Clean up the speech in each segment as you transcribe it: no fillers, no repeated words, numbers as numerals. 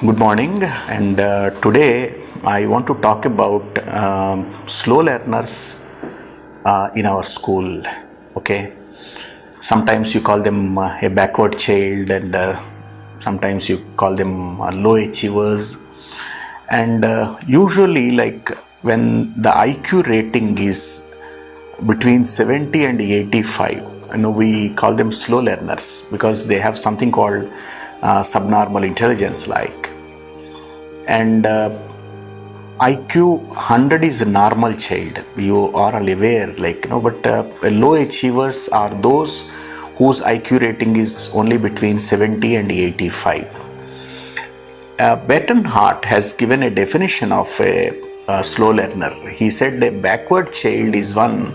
Good morning, and today I want to talk about slow learners in our school. Okay, sometimes you call them a backward child, and sometimes you call them low achievers. And usually, like when the IQ rating is between 70 and 85, we call them slow learners because they have something called subnormal intelligence like. And IQ 100 is a normal child, you are all aware, but low achievers are those whose IQ rating is only between 70 and 85. Baton Hart has given a definition of a slow learner. He said a backward child is one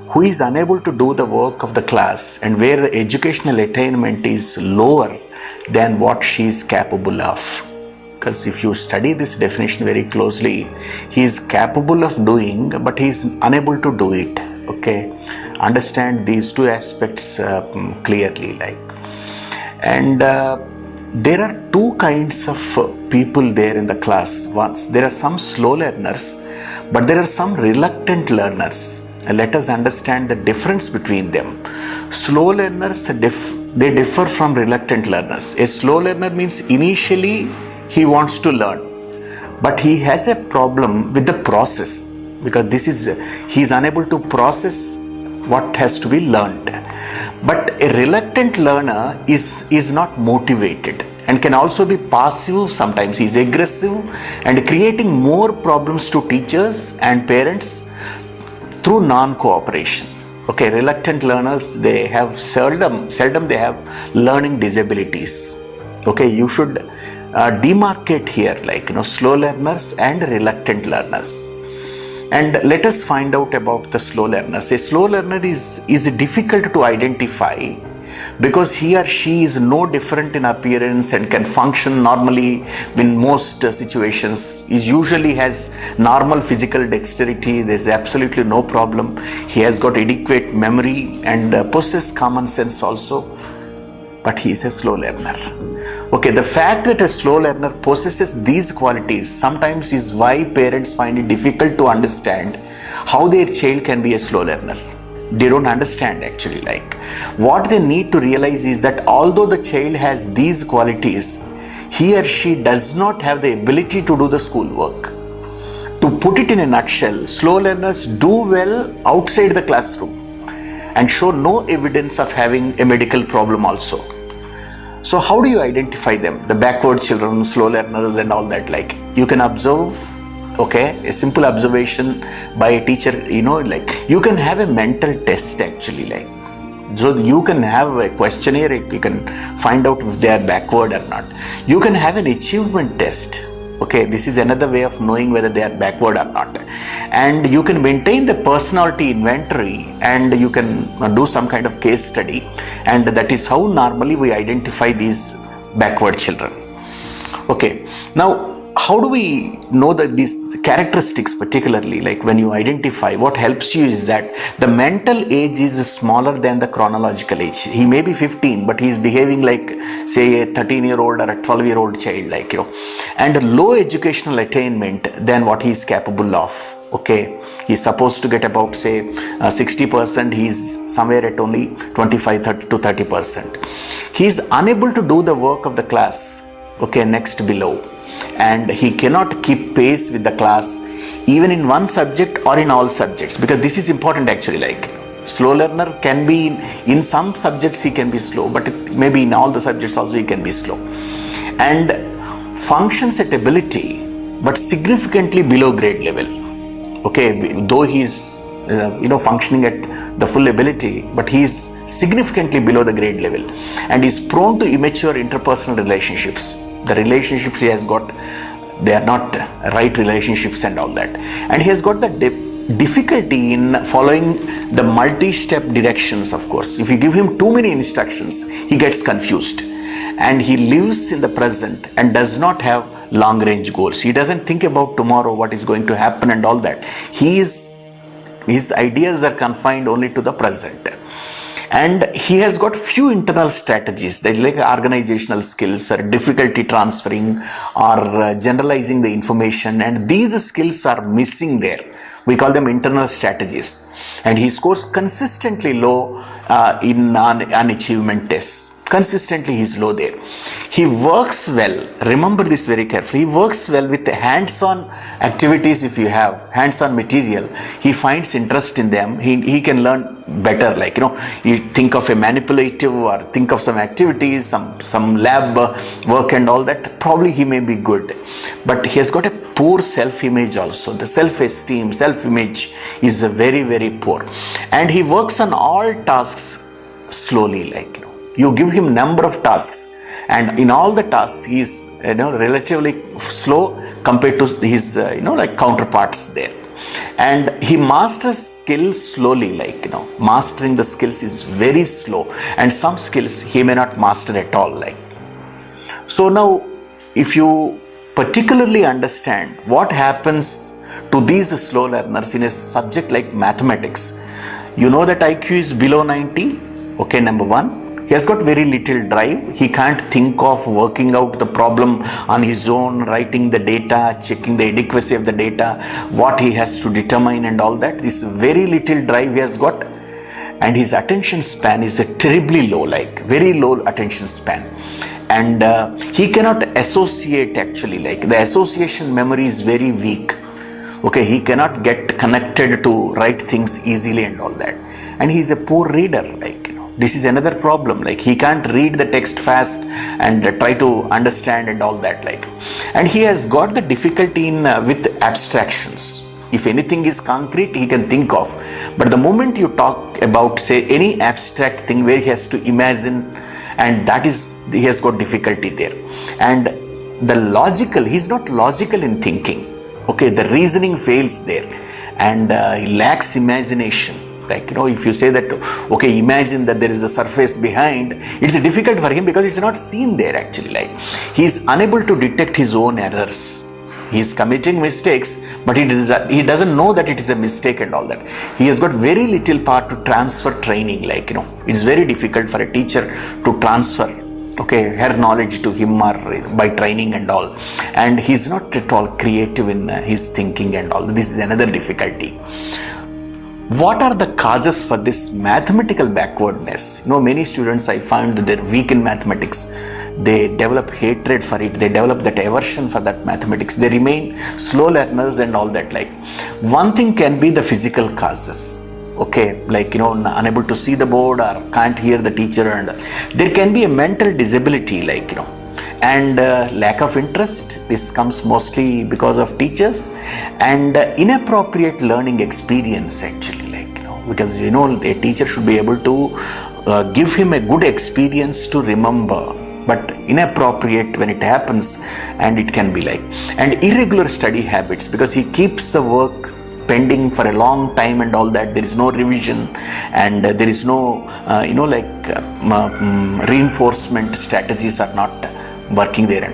who is unable to do the work of the class and where the educational attainment is lower than what she is capable of. Because if you study this definition very closely, he is capable of doing, but he is unable to do it. Okay, understand these two aspects clearly. And there are two kinds of people there in the class. Once there are some slow learners, but there are some reluctant learners. Let us understand the difference between them. Slow learners, they differ from reluctant learners. A slow learner means initially he wants to learn, but he has a problem with the process because he is unable to process what has to be learned. But a reluctant learner is not motivated and can also be passive. Sometimes he is aggressive and creating more problems to teachers and parents through non-cooperation. Okay, reluctant learners, they have seldom they have learning disabilities. Okay, you should demarcate here slow learners and reluctant learners. And let us find out about the slow learners. A slow learner is difficult to identify because he or she is no different in appearance and can function normally in most situations. He usually has normal physical dexterity. There is absolutely no problem. He has got adequate memory and possesses common sense also. But he is a slow learner. Okay, the fact that a slow learner possesses these qualities sometimes is why parents find it difficult to understand how their child can be a slow learner. They don't understand actually. What they need to realize is that although the child has these qualities, he or she does not have the ability to do the schoolwork. To put it in a nutshell, slow learners do well outside the classroom and show no evidence of having a medical problem also. So how do you identify them? The backward children, slow learners and all that, you can observe, okay, a simple observation by a teacher, you can have a mental test actually, so you can have a questionnaire, you can find out if they are backward or not. You can have an achievement test. Okay, this is another way of knowing whether they are backward or not. And you can maintain the personality inventory and you can do some kind of case study. And that is how normally we identify these backward children. Okay, now how do we know that these characteristics particularly, when you identify, what helps you is that the mental age is smaller than the chronological age. He may be 15, but he is behaving like, say, a 13-year-old or a 12-year-old child, and low educational attainment than what he is capable of. Okay, he is supposed to get about, say, 60%, he is somewhere at only 25 to 30%. He is unable to do the work of the class, okay, next below. And he cannot keep pace with the class even in one subject or in all subjects, because this is important actually. Slow learner can be in some subjects he can be slow, but maybe in all the subjects also he can be slow, and functions at ability but significantly below grade level. Okay, though he is functioning at the full ability, but he is significantly below the grade level and is prone to immature interpersonal relationships. The relationships he has got, they are not right relationships and all that. And he has got the difficulty in following the multi-step directions, of course. If you give him too many instructions, he gets confused. And he lives in the present and does not have long-range goals. He doesn't think about tomorrow, what is going to happen and all that. His ideas are confined only to the present. and he has got few internal strategies that like organizational skills or difficulty transferring or generalizing the information, and these skills are missing there. We call them internal strategies, and he scores consistently low in unachievement tests. Consistently he is low there. He works well, remember this very carefully, he works well with the hands-on activities. If you have hands-on material, he finds interest in them, he can learn better. Like, you think of a manipulative or think of some activities, some lab work and all that, probably he may be good. But he has got a poor self-image also. The self-esteem, self-image is very, very poor. And he works on all tasks slowly, like, you give him number of tasks, and in all the tasks he is relatively slow compared to his like counterparts there. And he masters skills slowly, like mastering the skills is very slow, and some skills he may not master at all. Like, so now if you particularly understand what happens to these slow learners in a subject like mathematics, you know that IQ is below 90. Okay, number one, he has got very little drive. He can't think of working out the problem on his own, writing the data, checking the adequacy of the data, what he has to determine and all that. This very little drive he has got, and his attention span is terribly low, like very low attention span. And he cannot associate actually, like the association memory is very weak. Okay, he cannot get connected to write things easily and all that. And he is a poor reader, like, this is another problem. Like, he can't read the text fast and try to understand and all that. Like, and he has got the difficulty in with abstractions. If anything is concrete, he can think of. But the moment you talk about, say, any abstract thing where he has to imagine, and that is, he has got difficulty there. And the logical, he's not logical in thinking. Okay, the reasoning fails there, and he lacks imagination. Like, if you say that, okay, imagine that there is a surface behind, it's difficult for him because it's not seen there actually. Like, he is unable to detect his own errors. He is committing mistakes, but he doesn't know that it is a mistake and all that. He has got very little power to transfer training. Like, it's very difficult for a teacher to transfer, okay, her knowledge to him or by training and all. And he's not at all creative in his thinking and all. This is another difficulty. What are the causes for this mathematical backwardness? Many students, I find, they're weak in mathematics. They develop hatred for it. They develop that aversion for that mathematics. They remain slow learners and all that. Like, one thing can be the physical causes. Okay, like, unable to see the board or can't hear the teacher, and there can be a mental disability, like, and lack of interest. This comes mostly because of teachers, and inappropriate learning experience actually, like, because a teacher should be able to give him a good experience to remember, but inappropriate when it happens, and it can be like, and irregular study habits, because he keeps the work pending for a long time and all that. There is no revision, and there is no reinforcement strategies are not working there.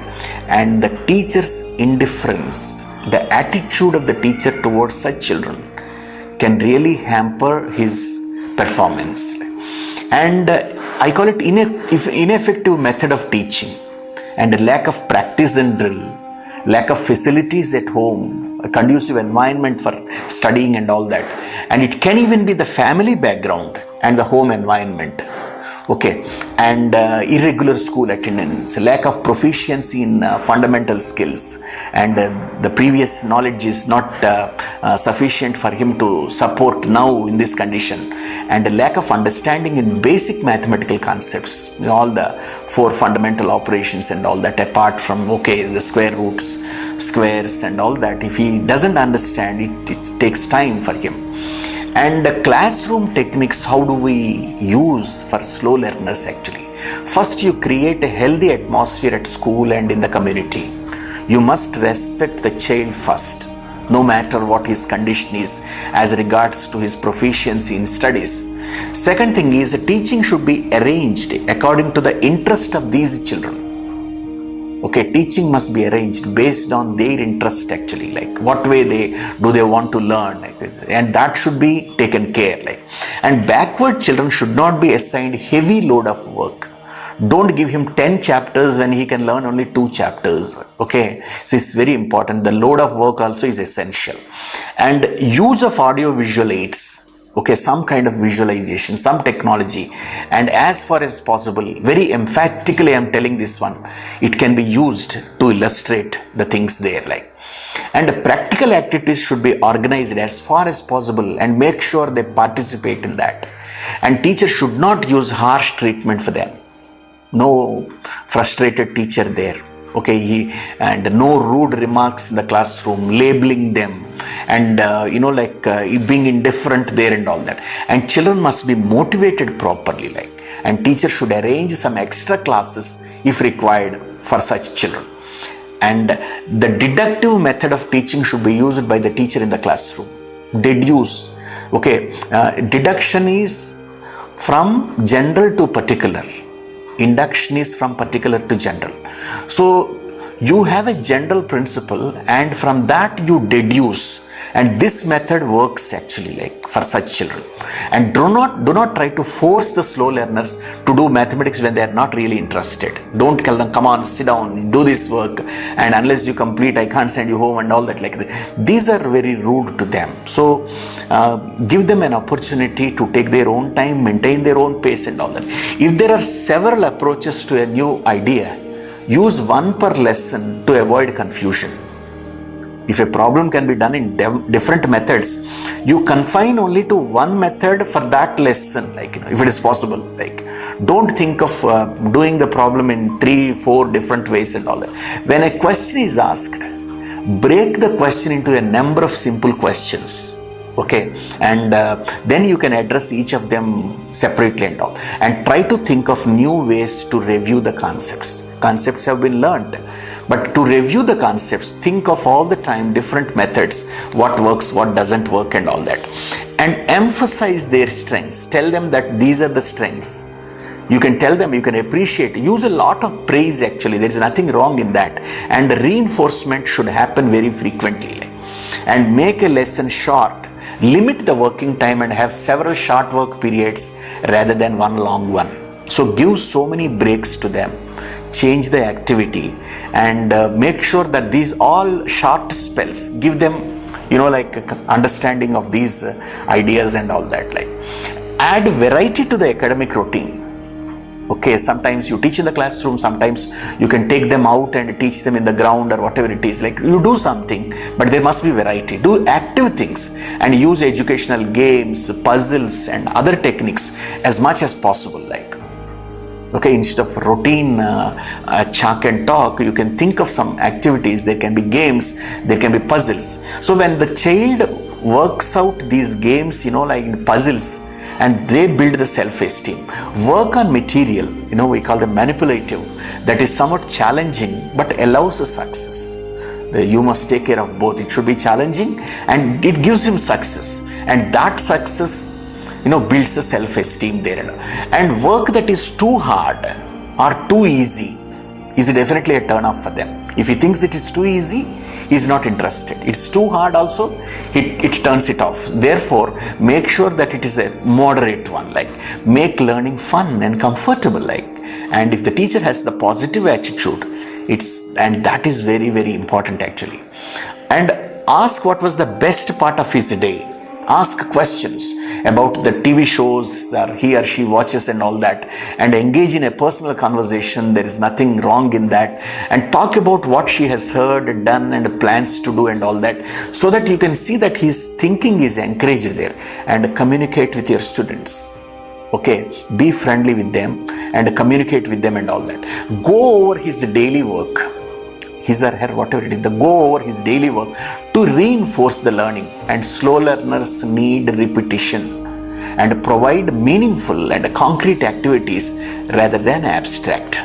And the teacher's indifference, the attitude of the teacher towards such children can really hamper his performance. And I call it ineffective method of teaching, and lack of practice and drill, lack of facilities at home, a conducive environment for studying and all that. And it can even be the family background and the home environment. Okay, and irregular school attendance, lack of proficiency in fundamental skills, and the previous knowledge is not sufficient for him to support now in this condition, and lack of understanding in basic mathematical concepts, all the 4 fundamental operations and all that, apart from, okay, the square roots, squares and all that. If he doesn't understand it, it takes time for him. And classroom techniques, how do we use for slow learners actually? First, you create a healthy atmosphere at school and in the community. You must respect the child first, no matter what his condition is as regards to his proficiency in studies. Second thing is, teaching should be arranged according to the interest of these children. Okay, teaching must be arranged based on their interest actually, like what way they want to learn, like, and that should be taken care, like. And backward children should not be assigned heavy load of work. Don't give him 10 chapters when he can learn only 2 chapters. Okay, so it's very important. The load of work also is essential. And use of audio visual aids. Okay, some kind of visualization, some technology, and as far as possible, very emphatically I'm telling this one, it can be used to illustrate the things there, like. And the practical activities should be organized as far as possible and make sure they participate in that. And teachers should not use harsh treatment for them. No frustrated teacher there. Okay, and no rude remarks in the classroom, labeling them, and being indifferent there and all that. And children must be motivated properly, like. And teachers should arrange some extra classes if required for such children. And the deductive method of teaching should be used by the teacher in the classroom. Deduce. Okay, deduction is from general to particular. Induction is from particular to general. So you have a general principle, and from that you deduce, and this method works actually, like, for such children. And do not try to force the slow learners to do mathematics when they are not really interested. Don't tell them, come on, sit down, do this work, and unless you complete, I can't send you home and all that, like this. These are very rude to them. So give them an opportunity to take their own time, maintain their own pace and all that. If there are several approaches to a new idea, use one per lesson to avoid confusion. If a problem can be done in different methods, you confine only to one method for that lesson, like, if it is possible, like. Don't think of doing the problem in 3-4 different ways and all that. When a question is asked, break the question into a number of simple questions. Okay, and then you can address each of them separately and all, and try to think of new ways to review the concepts. Concepts have been learned, but to review the concepts, think of all the time different methods, what works, what doesn't work and all that, and emphasize their strengths. Tell them that these are the strengths. You can tell them, you can appreciate, use a lot of praise actually, there is nothing wrong in that, and reinforcement should happen very frequently. And make a lesson short. Limit the working time and have several short work periods rather than one long one. So give so many breaks to them. Change the activity, and make sure that these all short spells give them, understanding of these ideas and all that, like. Add variety to the academic routine. Okay, sometimes you teach in the classroom, sometimes you can take them out and teach them in the ground or whatever it is, like, you do something, but there must be variety. Do active things and use educational games, puzzles and other techniques as much as possible, like. Okay, instead of routine chalk and talk, you can think of some activities. There can be games, there can be puzzles. So when the child works out these games, like puzzles, and they build the self-esteem. Work on material, we call them manipulative, that is somewhat challenging but allows a success. You must take care of both. It should be challenging and it gives him success, and that success builds the self-esteem there. And work that is too hard or too easy is definitely a turn off for them. If he thinks that it's too easy, he's not interested. It's too hard also, it turns it off. Therefore, make sure that it is a moderate one, like, make learning fun and comfortable, like. And if the teacher has the positive attitude, and that is very, very important actually. And ask what was the best part of his day. Ask questions about the TV shows he or she watches and all that, and engage in a personal conversation. There is nothing wrong in that. And talk about what she has heard, done, and plans to do and all that, so that you can see that his thinking is encouraged there. And communicate with your students. Okay, be friendly with them and communicate with them and all that. Go over his daily work, his or her, whatever it is, go over his daily work to reinforce the learning. And slow learners need repetition, and provide meaningful and concrete activities rather than abstract.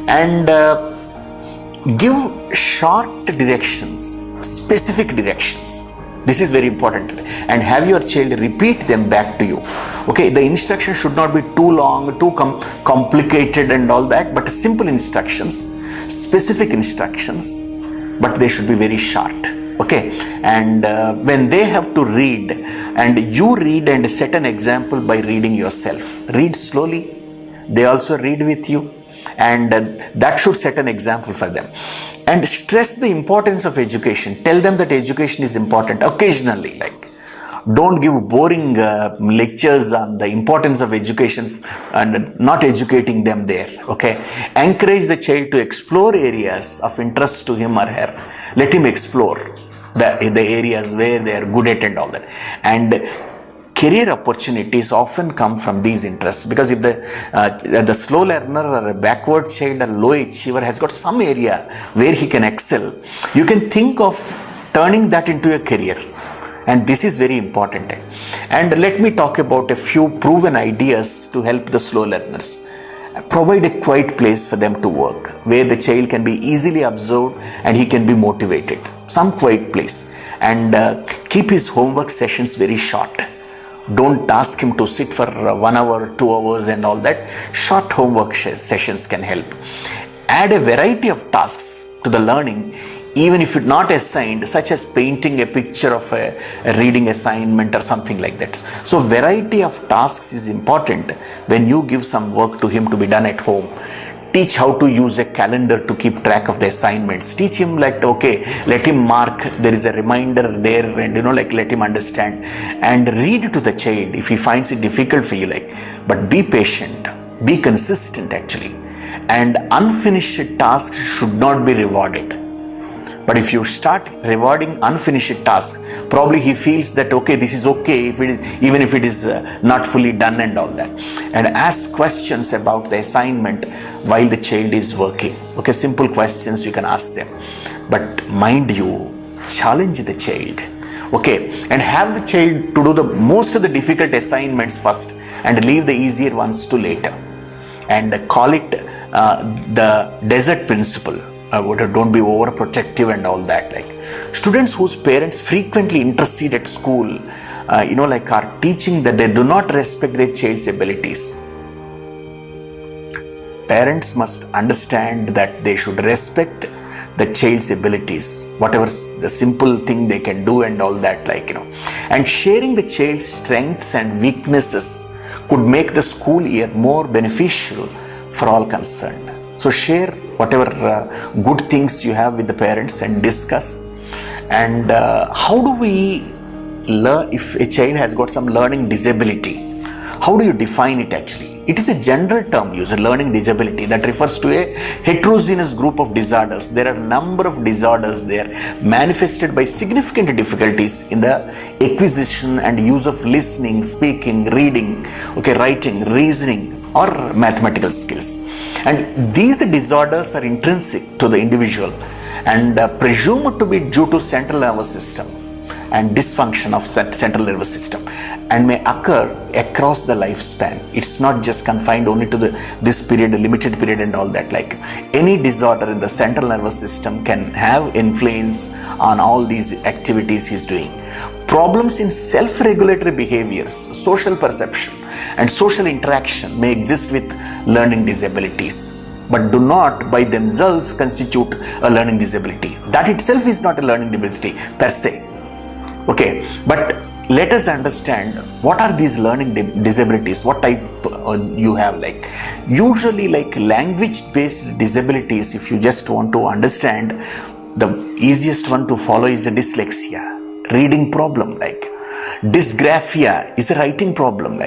And give short directions, specific directions. This is very important, and have your child repeat them back to you. Okay, the instruction should not be too long, too complicated and all that, but simple instructions specific instructions, but they should be very short. Okay, and when they have to read, and you read and set an example by reading yourself, read slowly, they also read with you, and that should set an example for them. And stress the importance of education. Tell them that education is important occasionally. Like, don't give boring lectures on the importance of education and not educating them there. Okay, encourage the child to explore areas of interest to him or her. Let him explore the areas where they are good at and all that. And career opportunities often come from these interests, because if the slow learner or a backward child or low achiever has got some area where he can excel, you can think of turning that into a career. And this is very important. And let me talk about a few proven ideas to help the slow learners. Provide a quiet place for them to work, where the child can be easily observed and he can be motivated. Some quiet place. And keep his homework sessions very short. Don't ask him to sit for 1 hour, 2 hours and all that. Short homework sessions can help. Add a variety of tasks to the learning, even if it's not assigned, such as painting a picture of a reading assignment or something like that. So variety of tasks is important when you give some work to him to be done at home. Teach how to use a calendar to keep track of the assignments. Teach him, like, okay, let him mark, there is a reminder there, and let him understand. And read to the child if he finds it difficult for you, but be patient, be consistent actually. And unfinished tasks should not be rewarded. But if you start rewarding unfinished tasks, probably he feels that, okay, this is okay even if it is not fully done and all that. And ask questions about the assignment while the child is working. Okay, simple questions you can ask them. But mind you, challenge the child. Okay, and have the child to do the most of the difficult assignments first and leave the easier ones to later. And call it the desert principle. Don't be overprotective and all that. Students whose parents frequently intercede at school, are teaching that they do not respect their child's abilities. Parents must understand that they should respect the child's abilities, whatever the simple thing they can do and all that, And sharing the child's strengths and weaknesses could make the school year more beneficial for all concerned. So share whatever good things you have with the parents and discuss. And how do we learn if a child has got some learning disability? How do you define it actually? It is a general term used, learning disability, that refers to a heterogeneous group of disorders. There are a number of disorders there manifested by significant difficulties in the acquisition and use of listening, speaking, reading, writing, reasoning, or mathematical skills. And these disorders are intrinsic to the individual and presumed to be due to central nervous system and dysfunction of central nervous system, and may occur across the lifespan. It's not just confined only to this period, a limited period and all that. Any disorder in the central nervous system can have influence on all these activities he's doing. Problems in self-regulatory behaviors, social perception, and social interaction may exist with learning disabilities, but do not by themselves constitute a learning disability. That itself is not a learning disability per se. Okay, but let us understand what are these learning disabilities, what type you have. Usually language-based disabilities, if you just want to understand, the easiest one to follow is a dyslexia, reading problem, dysgraphia is a writing problem,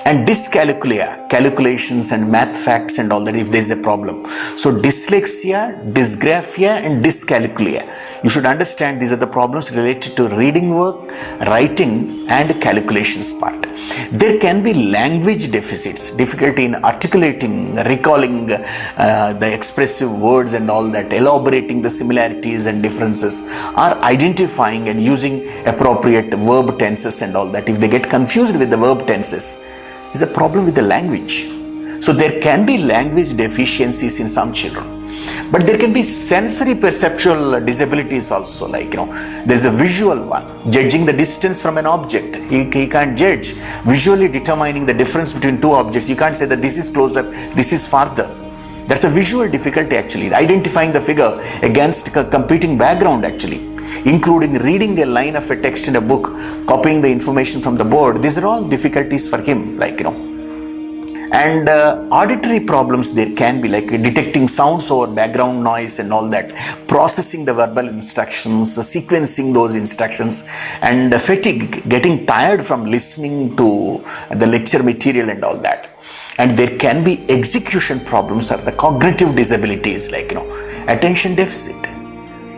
and dyscalculia, calculations and math facts and all that, if there is a problem. So dyslexia, dysgraphia and dyscalculia, you should understand these are the problems related to reading work, writing and calculations part. There can be language deficits, difficulty in articulating, recalling the expressive words and all that, elaborating the similarities and differences, or identifying and using appropriate verb tenses and all that. If they get confused with the verb tenses, is a problem with the language. So there can be language deficiencies in some children. But there can be sensory perceptual disabilities also, there's a visual one, judging the distance from an object. He can't judge, visually determining the difference between two objects. You can't say that this is closer, this is farther. That's a visual difficulty actually, identifying the figure against a competing background actually, including reading a line of a text in a book, copying the information from the board. These are all difficulties for him, like, and auditory problems there can be, like detecting sounds over background noise and all that, processing the verbal instructions, sequencing those instructions, and fatigue, getting tired from listening to the lecture material and all that. And there can be execution problems or the cognitive disabilities, like, attention deficit.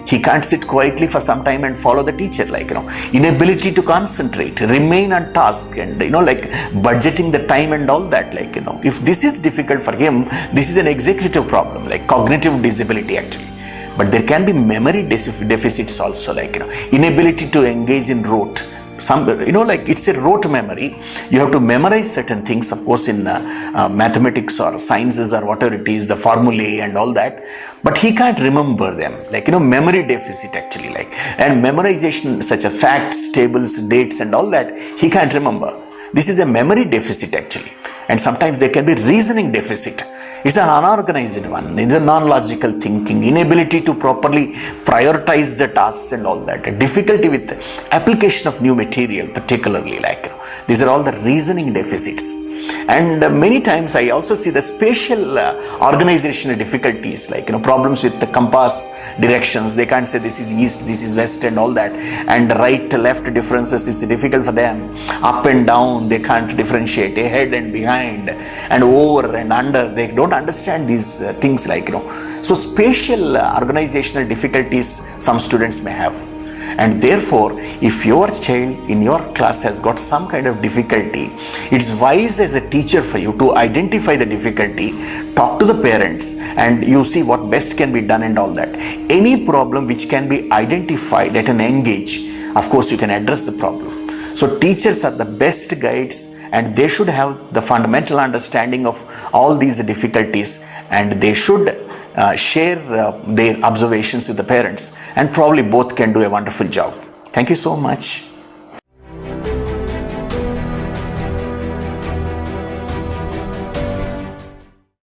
He can't sit quietly for some time and follow the teacher, like, inability to concentrate, remain on task, and, like budgeting the time and all that, like, if this is difficult for him, this is an executive problem, like cognitive disability actually. But there can be memory deficits also, like, inability to engage in rote. Some, like it's a rote memory. You have to memorize certain things, of course, in mathematics or sciences or whatever it is, the formulae and all that, but he can't remember them, like, memory deficit actually, like, and memorization, such as facts, tables, dates and all that, he can't remember. This is a memory deficit actually. And sometimes there can be reasoning deficit. It's an unorganized one. It's a non-logical thinking, inability to properly prioritize the tasks and all that, a difficulty with application of new material particularly, like, these are all the reasoning deficits. And many times I also see the spatial organizational difficulties, like, problems with the compass directions. They can't say this is east, this is west and all that, and right left differences, it's difficult for them. Up and down, they can't differentiate, ahead and behind and over and under, they don't understand these things, like, so spatial organizational difficulties some students may have. And therefore, if your child in your class has got some kind of difficulty, it's wise as a teacher for you to identify the difficulty, talk to the parents, and you see what best can be done and all that. Any problem which can be identified at an young age, of course you can address the problem. So teachers are the best guides, and they should have the fundamental understanding of all these difficulties, and they should share their observations with the parents, and probably both can do a wonderful job. Thank you so much.